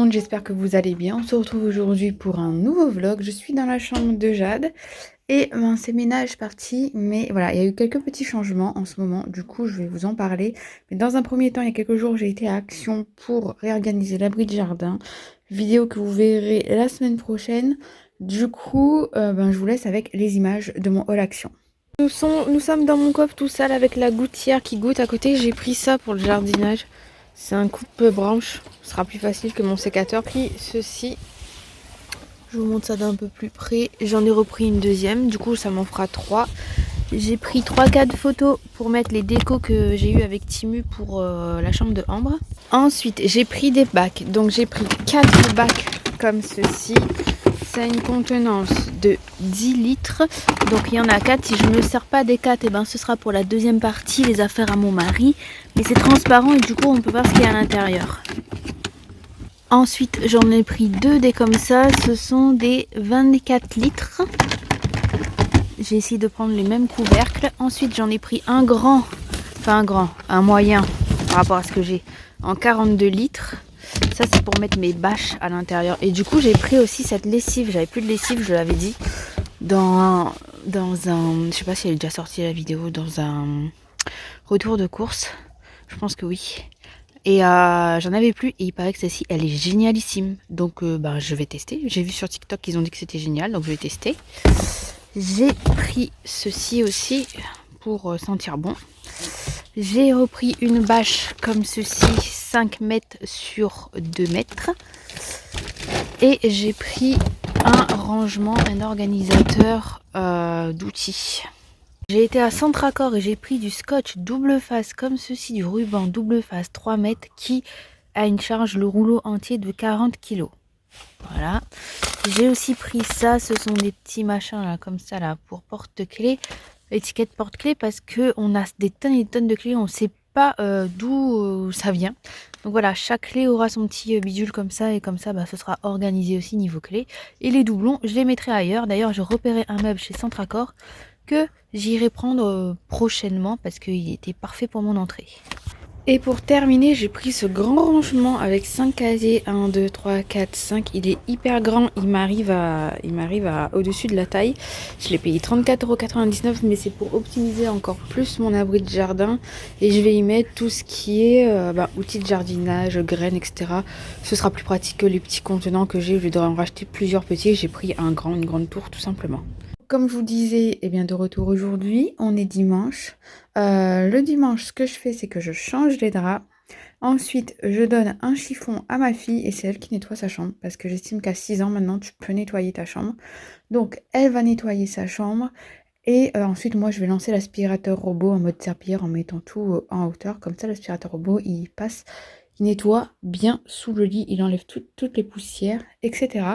monde, j'espère que vous allez bien. On se retrouve aujourd'hui pour un nouveau vlog. Je suis dans la chambre de Jade et c'est ménage parti, mais voilà, il y a eu quelques petits changements en ce moment. Du coup, je vais vous en parler. Mais dans un premier temps, il y a quelques jours, j'ai été à Action pour réorganiser l'abri de jardin. Vidéo que vous verrez la semaine prochaine. Du coup, je vous laisse avec les images de mon haul Action. Nous sommes dans mon coffre tout seul avec la gouttière qui goûte à côté. J'ai pris ça pour le jardinage. C'est un coupe-branche. Ce sera plus facile que mon sécateur. Puis ceci. Je vous montre ça d'un peu plus près. J'en ai repris une deuxième. Du coup, ça m'en fera 3. J'ai pris 3-4 photos pour mettre les décos que j'ai eu avec Timu pour la chambre de Ambre. Ensuite, j'ai pris des bacs. Donc, j'ai pris 4 bacs comme ceci. Ça a une contenance de 10 litres. Donc il y en a 4. Si je ne me sers pas des 4, ce sera pour la deuxième partie, les affaires à mon mari. Mais c'est transparent et du coup on peut voir ce qu'il y a à l'intérieur. Ensuite j'en ai pris 2 des comme ça. Ce sont des 24 litres. J'ai essayé de prendre les mêmes couvercles. Ensuite j'en ai pris un grand, un moyen par rapport à ce que j'ai, en 42 litres. Ça c'est pour mettre mes bâches à l'intérieur. Et du coup j'ai pris aussi cette lessive. J'avais plus de lessive, je l'avais dit. Dans un... Je sais pas si elle est déjà sortie la vidéo. Dans un retour de course. Je pense que oui. Et j'en avais plus. Et il paraît que celle-ci elle est génialissime. Donc je vais tester. J'ai vu sur TikTok qu'ils ont dit que c'était génial. Donc je vais tester. J'ai pris ceci aussi pour sentir bon. J'ai repris une bâche comme ceci, 5 mètres sur 2 mètres. Et j'ai pris un rangement, un organisateur d'outils. J'ai été à Centracor et j'ai pris du scotch double face comme ceci, du ruban double face 3 mètres qui a une charge, le rouleau entier, de 40 kg. Voilà. J'ai aussi pris ça, ce sont des petits machins là, comme ça là, pour porte-clés. Étiquette porte-clés parce que on a des tonnes et des tonnes de clés, on ne sait pas d'où ça vient. Donc voilà, chaque clé aura son petit bidule comme ça et comme ça ce sera organisé aussi niveau clé. Et les doublons, je les mettrai ailleurs. D'ailleurs, je repérais un meuble chez Centracor que j'irai prendre prochainement parce qu'il était parfait pour mon entrée. Et pour terminer, j'ai pris ce grand rangement avec 5 casiers. 1, 2, 3, 4, 5. Il est hyper grand. Il m'arrive à au-dessus de la taille. Je l'ai payé 34,99 €, mais c'est pour optimiser encore plus mon abri de jardin. Et je vais y mettre tout ce qui est outils de jardinage, graines, etc. Ce sera plus pratique que les petits contenants que j'ai. Je dois en racheter plusieurs petits. J'ai pris une grande tour tout simplement. Comme je vous disais, de retour aujourd'hui, on est dimanche. Le dimanche, ce que je fais, c'est que je change les draps. Ensuite, je donne un chiffon à ma fille et c'est elle qui nettoie sa chambre parce que j'estime qu'à 6 ans maintenant, tu peux nettoyer ta chambre. Donc, elle va nettoyer sa chambre et ensuite, moi, je vais lancer l'aspirateur robot en mode serpillière en mettant tout en hauteur. Comme ça, l'aspirateur robot, il passe... Il nettoie bien sous le lit, il enlève toutes les poussières, etc.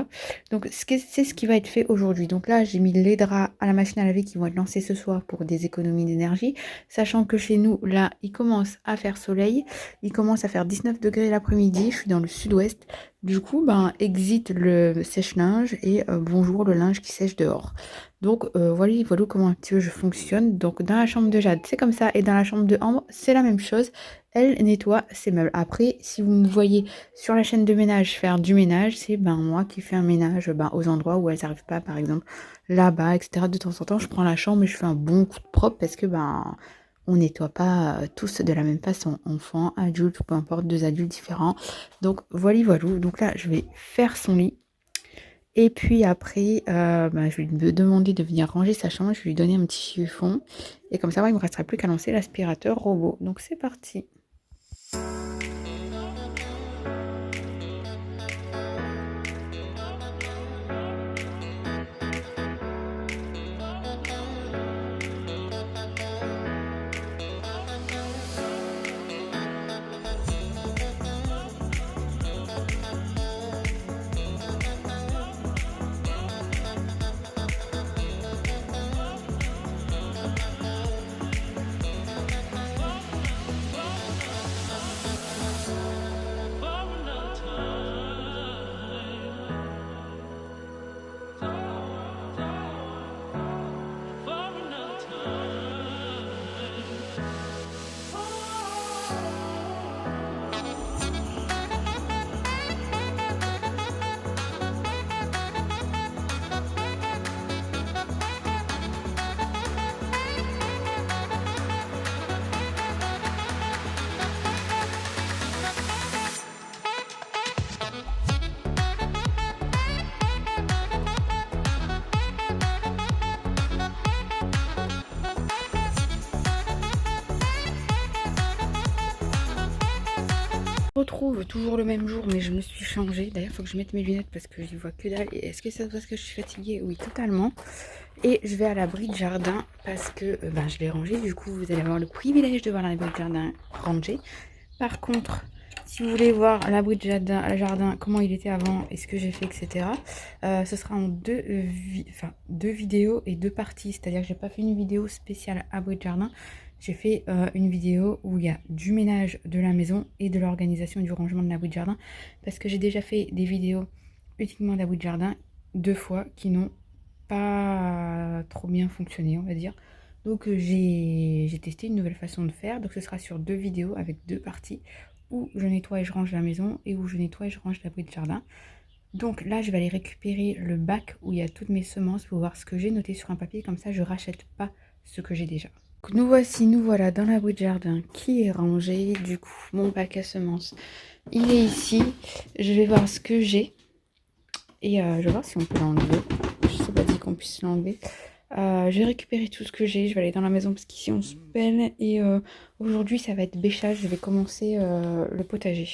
Donc c'est ce qui va être fait aujourd'hui. Donc là, j'ai mis les draps à la machine à laver qui vont être lancés ce soir pour des économies d'énergie. Sachant que chez nous, là, il commence à faire soleil. Il commence à faire 19 degrés l'après-midi. Je suis dans le sud-ouest. Du coup, exit le sèche-linge et bonjour le linge qui sèche dehors. Donc voilà comment un petit peu je fonctionne. Donc dans la chambre de Jade, c'est comme ça. Et dans la chambre de Ambre, c'est la même chose. Elle nettoie ses meubles. Après, si vous me voyez sur la chaîne de ménage faire du ménage, c'est moi qui fais un ménage aux endroits où elles n'arrivent pas, par exemple là-bas, etc. De temps en temps, je prends la chambre et je fais un bon coup de propre parce que on nettoie pas tous de la même façon. Enfants, adultes, peu importe, 2 adultes différents. Donc voilà. Donc là, je vais faire son lit. Et puis après, je vais lui demander de venir ranger sa chambre. Je vais lui donner un petit chiffon. Et comme ça, il ne me restera plus qu'à lancer l'aspirateur robot. Donc c'est parti. Je retrouve toujours le même jour, mais je me suis changée. D'ailleurs, il faut que je mette mes lunettes parce que je vois que dalle. Et est-ce que c'est parce que je suis fatiguée? Oui, totalement. Et je vais à l'abri de jardin parce que je l'ai rangé. Du coup, vous allez avoir le privilège de voir l'abri de jardin rangé. Par contre, si vous voulez voir l'abri de jardin, comment il était avant et ce que j'ai fait, etc., ce sera en deux vidéos et deux parties. C'est-à-dire que j'ai pas fait une vidéo spéciale abri de jardin. J'ai fait une vidéo où il y a du ménage de la maison et de l'organisation du rangement de l'abri de jardin. Parce que j'ai déjà fait des vidéos uniquement d'abri de jardin 2 fois qui n'ont pas trop bien fonctionné, on va dire. Donc j'ai testé une nouvelle façon de faire. Donc ce sera sur 2 vidéos avec 2 parties où je nettoie et je range la maison et où je nettoie et je range l'abri de jardin. Donc là, je vais aller récupérer le bac où il y a toutes mes semences pour voir ce que j'ai noté sur un papier. Comme ça, je rachète pas ce que j'ai déjà. Donc, nous voilà dans l'abri de jardin qui est rangé. Du coup, mon bac à semences, il est ici. Je vais voir ce que j'ai. Et je vais voir si on peut l'enlever. Je sais pas dit qu'on puisse l'enlever. Je vais récupérer tout ce que j'ai. Je vais aller dans la maison parce qu'ici on se pèle. Et aujourd'hui, ça va être bêchage. Je vais commencer le potager.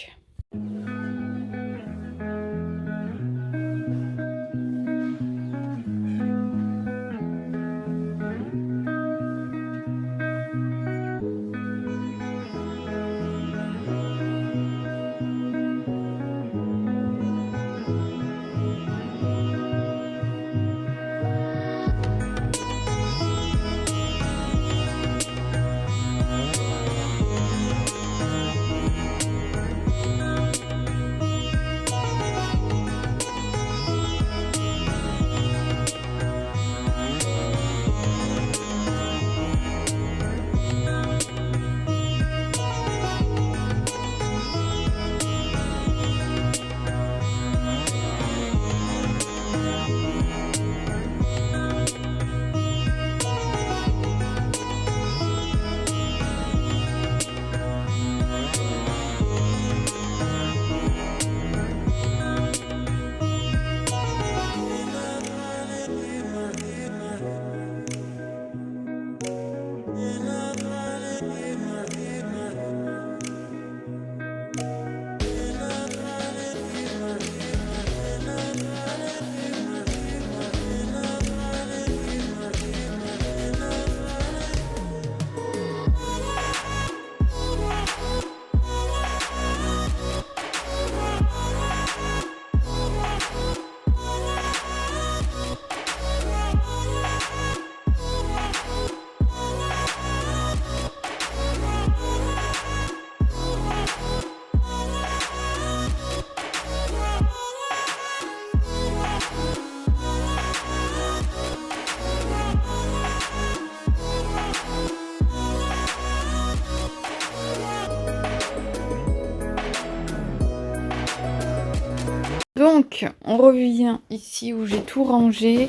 Donc, on revient ici où j'ai tout rangé.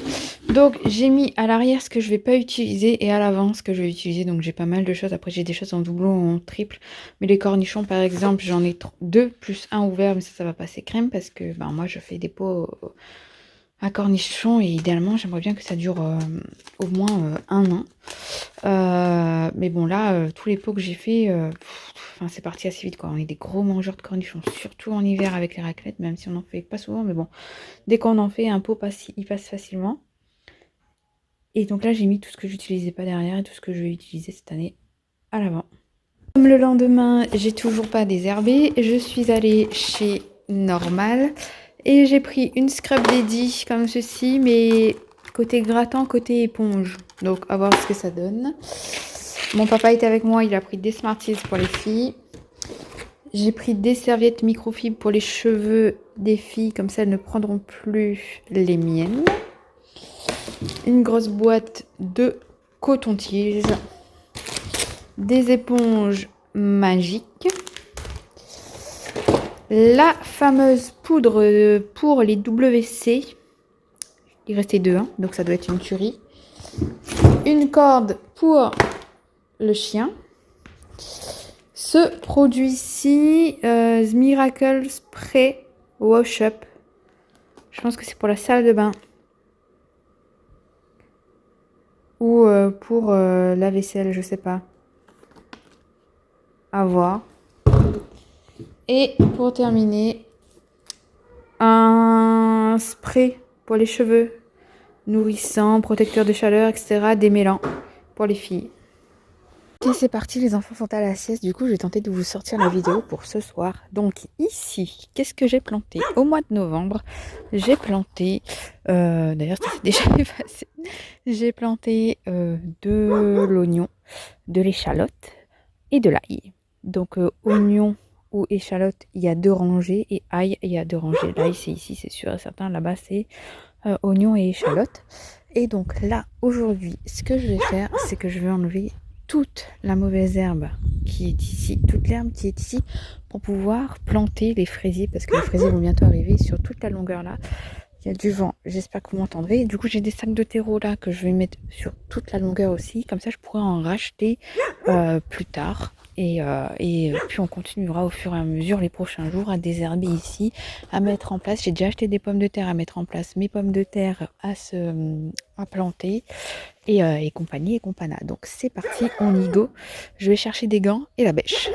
Donc, j'ai mis à l'arrière ce que je vais pas utiliser et à l'avant ce que je vais utiliser. Donc, j'ai pas mal de choses. Après, j'ai des choses en doublon, en triple. Mais les cornichons, par exemple, j'en ai 2 plus 1 ouvert. Mais ça va passer crème parce que moi, je fais des pots à cornichons. Et idéalement, j'aimerais bien que ça dure au moins 1 an. Mais bon, là, tous les pots que j'ai fait... c'est parti assez vite, quoi. On est des gros mangeurs de cornichons, surtout en hiver avec les raclettes, même si on n'en fait pas souvent. Mais bon, dès qu'on en fait, un pot il passe facilement. Et donc là, j'ai mis tout ce que j'utilisais pas derrière et tout ce que je vais utiliser cette année à l'avant. Comme le lendemain, j'ai toujours pas désherbé, je suis allée chez Normal et j'ai pris une scrub Daddy comme ceci, mais côté grattant, côté éponge. Donc, à voir ce que ça donne. Mon papa était avec moi, il a pris des Smarties pour les filles. J'ai pris des serviettes microfibres pour les cheveux des filles, comme ça elles ne prendront plus les miennes. Une grosse boîte de coton-tige. Des éponges magiques. La fameuse poudre pour les WC. Il restait 2, hein, donc ça doit être une tuerie. Une corde pour le chien. Ce produit-ci, Miracle Spray Wash up. Je pense que c'est pour la salle de bain. Ou pour la vaisselle, je sais pas. À voir. Et pour terminer, un spray pour les cheveux. Nourrissant, protecteur de chaleur, etc. Démêlant pour les filles. Ok, c'est parti, les enfants sont à la sieste. Du coup, je vais tenter de vous sortir la vidéo pour ce soir. Donc ici, qu'est-ce que j'ai planté? Au mois de novembre, j'ai planté... D'ailleurs, ça s'est déjà effacé. J'ai planté de l'oignon, de l'échalote et de l'ail. Donc oignon ou échalote, il y a 2 rangées. Et ail, il y a 2 rangées. L'ail, c'est ici, c'est sûr et certain. Là-bas, c'est oignon et échalote. Et donc là, aujourd'hui, ce que je vais faire, c'est que je vais enlever toute la mauvaise herbe qui est ici, toute l'herbe qui est ici, pour pouvoir planter les fraisiers, parce que les fraisiers vont bientôt arriver sur toute la longueur là. Il y a du vent, j'espère que vous m'entendrez. Du coup, j'ai des sacs de terreau là que je vais mettre sur toute la longueur aussi, comme ça je pourrai en racheter plus tard. Et puis on continuera au fur et à mesure les prochains jours à désherber ici, à mettre en place. J'ai déjà acheté des pommes de terre à mettre en place, mes pommes de terre à planter et compagnie et compana. Donc c'est parti, on y go. Je vais chercher des gants et la bêche.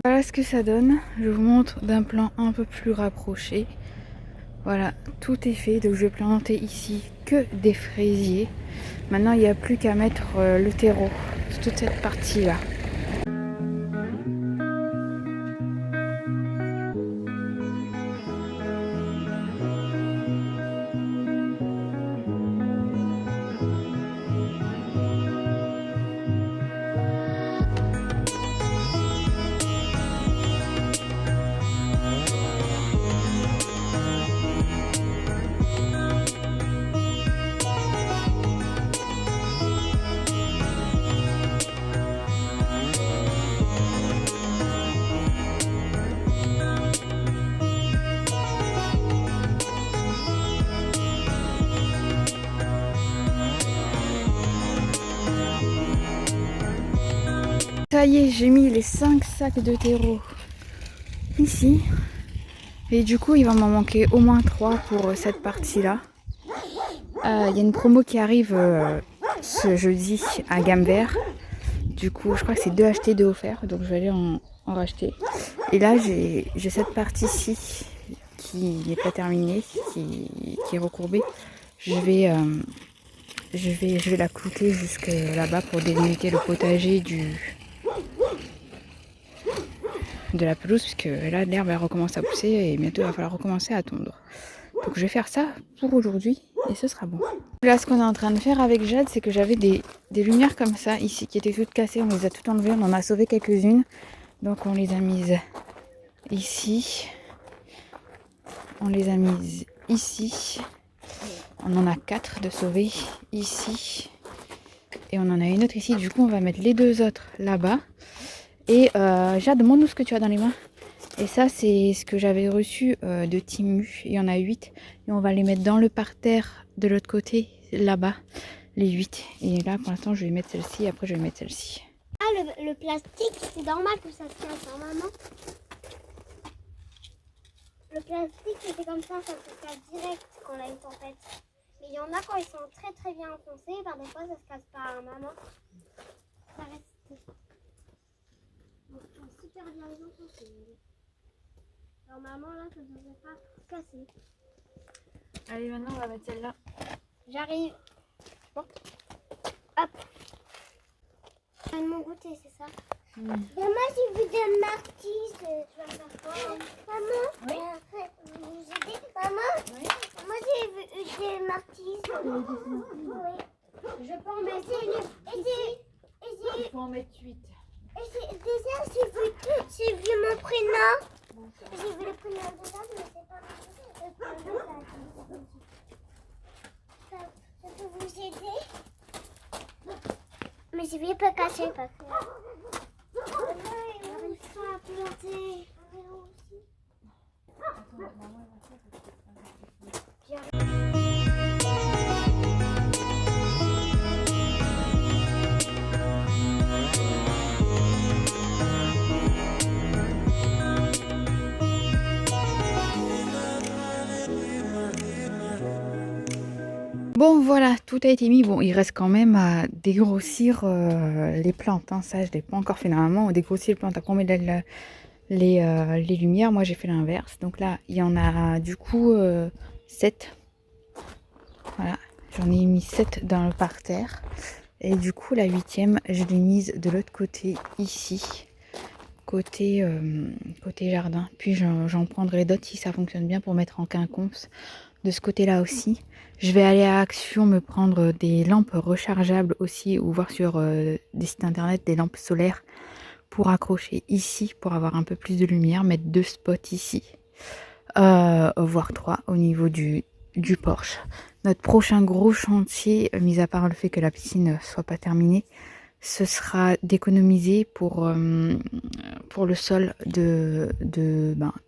Voilà ce que ça donne. Je vous montre d'un plan un peu plus rapproché. Voilà, tout est fait. Donc je vais planter ici que des fraisiers. Maintenant, il n'y a plus qu'à mettre le terreau. Toute cette partie-là. Ça y est, j'ai mis les 5 sacs de terreau ici. Et du coup, il va m'en manquer au moins 3 pour cette partie-là. Il y a une promo qui arrive ce jeudi à gamme vert. Du coup, je crois que c'est 2 achetés, 2 offerts. Donc, je vais aller en racheter. Et là, j'ai cette partie-ci qui n'est pas terminée, qui est recourbée. Je vais la clouter jusque là-bas pour délimiter le potager de la pelouse, puisque là l'herbe elle recommence à pousser et bientôt il va falloir recommencer à tondre. Donc je vais faire ça pour aujourd'hui et ce sera bon. Là ce qu'on est en train de faire avec Jade, c'est que j'avais des lumières comme ça ici qui étaient toutes cassées, on les a toutes enlevées, on en a sauvé quelques-unes. Donc on les a mises ici, on les a mises ici On en a 4 de sauvés ici. Et on en a une autre ici. Du coup, on va mettre les 2 autres là-bas. Et Jade, demande-nous ce que tu as dans les mains. Et ça, c'est ce que j'avais reçu de Timu. Il y en a 8. Et on va les mettre dans le parterre de l'autre côté, là-bas. Les 8. Et là, pour l'instant, je vais mettre celle-ci. Après, je vais mettre celle-ci. Ah, le plastique, c'est normal que ça se casse, hein, maman? Le plastique, c'était comme ça se casse direct quand on a une tempête. Mais il y en a quand ils sont très très bien enfoncés, par des fois ça se casse pas, hein, maman. Ça reste. Donc, ils sont super bien enfoncés. Normalement, là, ça ne devrait pas se casser. Allez, maintenant, on va mettre celle-là. J'arrive. Bon. Hop. Je vais mon goûter, c'est ça. Maman, j'ai vu des martises. Tu vas faire quoi? Maman, Oui. Vous aidez? Maman, Oui. moi j'ai vu des martises. Oui. Je peux en mettre Il faut en mettre 8. Et déjà, j'ai vu mon prénom. J'ai vu le prénom de ça, mais c'est pas le prénom de ça. Je peux vous aider? Mais je vais pas cacher parce que... Maman, il n'arrive pas à planter. Bon, voilà, tout a été mis. Bon, il reste quand même à dégrossir les plantes. Hein. Ça, je ne l'ai pas encore fait. Normalement, on dégrossit les plantes. Après, on met les lumières. Moi, j'ai fait l'inverse. Donc là, il y en a du coup 7. Voilà, j'en ai mis 7 dans le parterre. Et du coup, la 8e, je l'ai mise de l'autre côté, ici. Côté jardin. Puis j'en prendrai d'autres si ça fonctionne bien pour mettre en quinconce de ce côté-là aussi. Je vais aller à Action me prendre des lampes rechargeables aussi ou voir sur des sites internet des lampes solaires pour accrocher ici pour avoir un peu plus de lumière. Mettre 2 spots ici, voire 3 au niveau du porche. Notre prochain gros chantier, mis à part le fait que la piscine ne soit pas terminée, ce sera d'économiser pour le sol de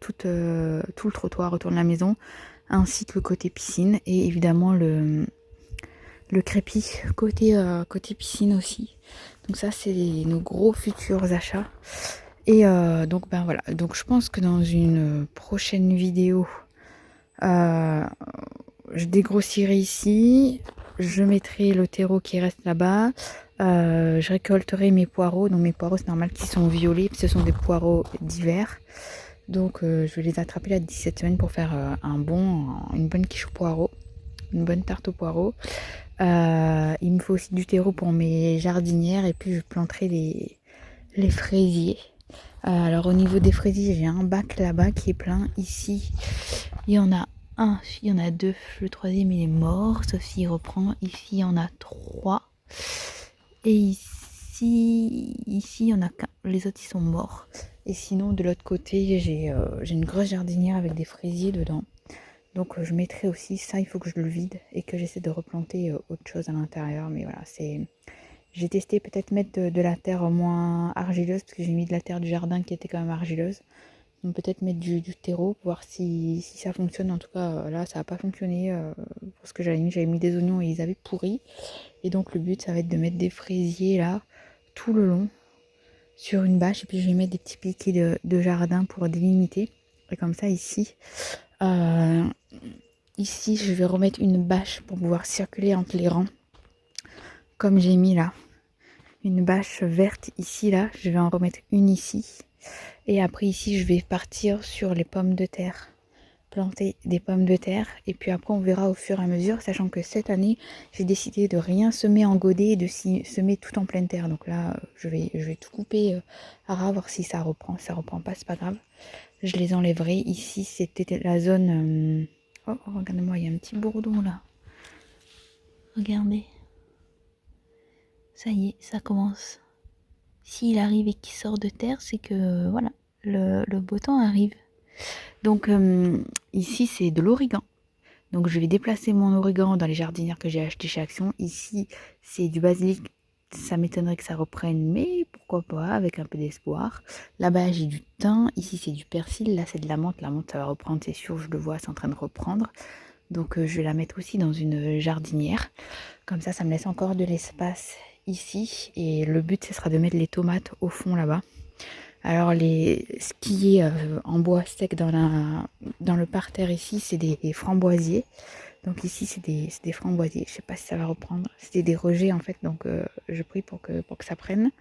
tout le trottoir autour de la maison, ainsi que le côté piscine et évidemment le crépi côté piscine aussi. Donc ça, c'est nos gros futurs achats. Et donc ben voilà, donc je pense que dans une prochaine vidéo, je dégrossirai ici, je mettrai le terreau qui reste là-bas, je récolterai mes poireaux. Donc mes poireaux, c'est normal qu'ils sont violets, ce sont des poireaux d'hiver. Donc je vais les attraper là d'ici cette semaine pour faire une bonne quiche aux poireaux, une bonne tarte aux poireaux. Il me faut aussi du terreau pour mes jardinières et puis je planterai les fraisiers. Alors au niveau des fraisiers, j'ai un bac là-bas qui est plein. Ici, il y en a un, il y en a 2. Le 3e, il est mort, sauf s'il reprend. Ici, il y en a 3. Et ici, il y en a qu'un. Les autres, ils sont morts. Et sinon, de l'autre côté, j'ai une grosse jardinière avec des fraisiers dedans. Donc je mettrai aussi ça, il faut que je le vide et que j'essaie de replanter autre chose à l'intérieur. Mais voilà, j'ai testé peut-être mettre de la terre moins argileuse, parce que j'ai mis de la terre du jardin qui était quand même argileuse. Donc peut-être mettre du terreau pour voir si ça fonctionne. En tout cas, là, ça n'a pas fonctionné pour ce que j'avais mis. J'avais mis des oignons et ils avaient pourri. Et donc le but, ça va être de mettre des fraisiers là, tout le long, sur une bâche. Et puis je vais mettre des petits piquets de jardin pour délimiter. Et comme ça, ici, je vais remettre une bâche pour pouvoir circuler entre les rangs. Comme j'ai mis là, une bâche verte ici, là. Je vais en remettre une ici. Et après ici, je vais partir sur les pommes de terre. Planter des pommes de terre. Et puis après, on verra au fur et à mesure. Sachant que cette année, j'ai décidé de rien semer en godet et de semer tout en pleine terre. Donc là, je vais tout couper à ras, voir si ça reprend. Si ça reprend pas, c'est pas grave. Je les enlèverai. Ici, c'était la zone... Oh, regardez-moi, il y a un petit bourdon là. Regardez. Ça y est, ça commence. S'il arrive et qu'il sort de terre, c'est que voilà, le beau temps arrive. Donc ici, c'est de l'origan. Donc je vais déplacer mon origan dans les jardinières que j'ai acheté chez Action. Ici, c'est du basilic. Ça m'étonnerait que ça reprenne, mais pourquoi pas, avec un peu d'espoir. Là-bas, j'ai du thym. Ici, c'est du persil. Là, c'est de la menthe. La menthe, ça va reprendre, c'est sûr. Je le vois, c'est en train de reprendre. Donc je vais la mettre aussi dans une jardinière. Comme ça me laisse encore de l'espace ici. Et le but, ce sera de mettre les tomates au fond là-bas. Alors ce qui est en bois sec dans le parterre ici, c'est des framboisiers. Donc ici, c'est des framboisiers. Je sais pas si ça va reprendre. C'était des rejets en fait, donc je prie pour que ça prenne.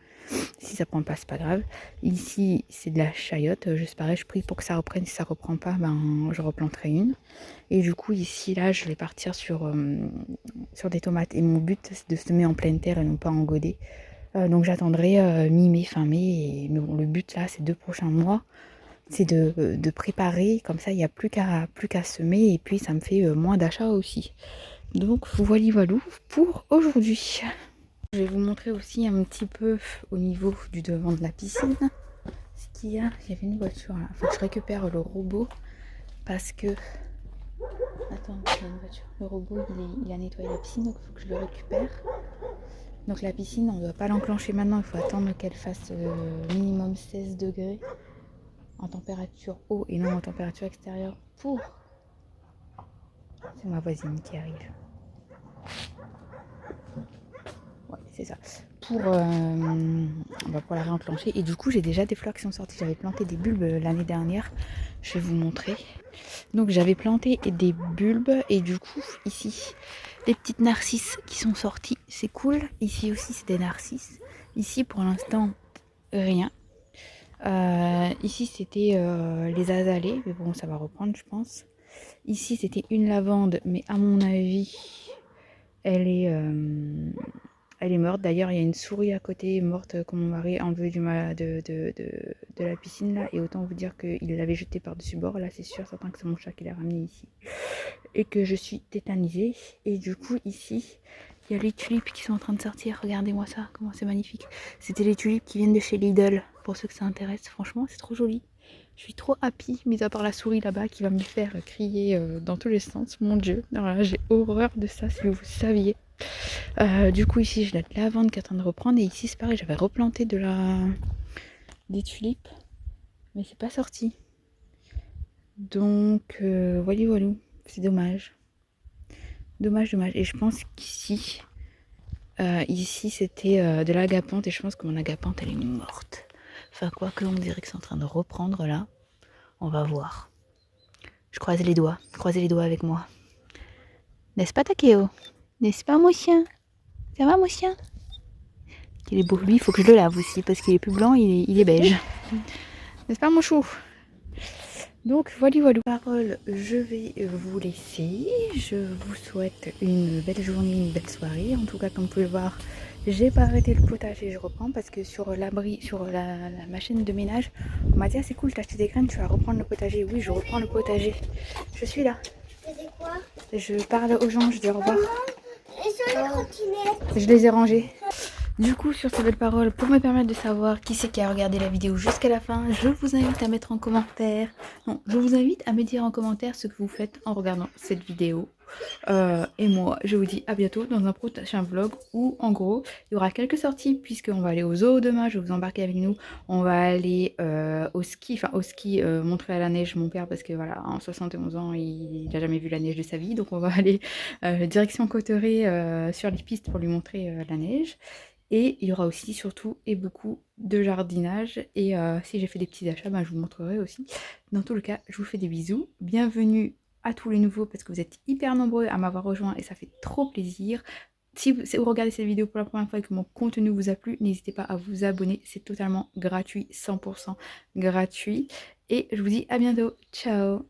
Si ça prend pas, c'est pas grave. Ici, c'est de la chayotte. Juste pareil, je prie pour que ça reprenne. Si ça reprend pas, ben je replanterai une. Et du coup, ici, là, je vais partir sur des tomates. Et mon but, c'est de semer en pleine terre et non pas en godet. Donc j'attendrai mi-mai, fin mai. Mais bon, le but là, ces 2 prochains mois, c'est de préparer. Comme ça, il n'y a plus qu'à semer. Et puis, ça me fait moins d'achats aussi. Donc, voilà pour aujourd'hui. Je vais vous montrer aussi un petit peu au niveau du devant de la piscine. Ce qu'il y a, il y avait une voiture là. Il faut que je récupère le robot. Parce que... Attends, il y a une voiture. Le robot, il a nettoyé la piscine. Donc, il faut que je le récupère. Donc la piscine, on ne doit pas l'enclencher maintenant, il faut attendre qu'elle fasse minimum 16 degrés en température eau et non en température extérieure pour... C'est ma voisine qui arrive. Ouais, c'est ça. Pour la réenclencher. Et du coup, j'ai déjà des fleurs qui sont sorties. J'avais planté des bulbes l'année dernière. Je vais vous montrer. Donc j'avais planté des bulbes et du coup, ici, des petites narcisses qui sont sorties. C'est cool. Ici aussi, c'est des narcisses. Ici, pour l'instant, rien. Ici, c'était les azalées. Mais bon, ça va reprendre, je pense. Ici, c'était une lavande. Mais à mon avis, elle est morte. D'ailleurs, il y a une souris à côté morte que mon mari a enlevée de la piscine là. Et autant vous dire qu'il l'avait jetée par-dessus bord. Là, c'est sûr, certain que c'est mon chat qui l'a ramené ici. Et que je suis tétanisée. Et du coup, ici, il y a les tulipes qui sont en train de sortir. Regardez-moi ça, comment c'est magnifique. C'était les tulipes qui viennent de chez Lidl. Pour ceux que ça intéresse, franchement, c'est trop joli. Je suis trop happy, mis à part la souris là-bas qui va me faire crier dans tous les sens. Mon Dieu, alors là, j'ai horreur de ça si vous saviez. Du coup, ici, j'ai la lavande qui est en train de reprendre. Et ici, c'est pareil, j'avais replanté des tulipes. Mais c'est pas sorti. Donc, voilà. C'est dommage. Dommage. Et je pense qu'ici, c'était de l'agapante. Et je pense que mon agapante, elle est morte. Enfin, quoi que on dirait que c'est en train de reprendre là. On va voir. Je croise les doigts. Croisez les doigts avec moi. N'est-ce pas, Takeo? N'est-ce pas, mon chien? Ça va, mon chien? Il est beau. Lui, il faut que je le lave aussi parce qu'il est plus blanc, il est beige. N'est-ce pas, mon chou? Donc, voilà. Parole, je vais vous laisser. Je vous souhaite une belle journée, une belle soirée. En tout cas, comme vous pouvez le voir, j'ai pas arrêté le potager. Je reprends parce que sur la machine de ménage, on m'a dit: ah, c'est cool, t'as acheté des graines, tu vas reprendre le potager. Oui, je reprends le potager. Je suis là. Tu faisais quoi? Je parle aux gens, je dis au revoir. Et sur les trottinettes? Je les ai rangés. Du coup, sur ces belles paroles, pour me permettre de savoir qui c'est qui a regardé la vidéo jusqu'à la fin, je vous invite à mettre en commentaire. Non, je vous invite à me dire en commentaire ce que vous faites en regardant cette vidéo. Et moi, je vous dis à bientôt dans un prochain vlog où, en gros, il y aura quelques sorties puisqu'on va aller au zoo demain. Je vais vous embarquer avec nous. On va aller au ski, montrer à la neige mon père parce que voilà, en 71 ans, il n'a jamais vu la neige de sa vie. Donc on va aller direction Cauterets sur les pistes pour lui montrer la neige. Et il y aura aussi surtout et beaucoup de jardinage. Et si j'ai fait des petits achats, ben, je vous montrerai aussi. Dans tout le cas, je vous fais des bisous. Bienvenue à tous les nouveaux parce que vous êtes hyper nombreux à m'avoir rejoint et ça fait trop plaisir. Si vous regardez cette vidéo pour la première fois et que mon contenu vous a plu, n'hésitez pas à vous abonner. C'est totalement gratuit, 100% gratuit. Et je vous dis à bientôt. Ciao!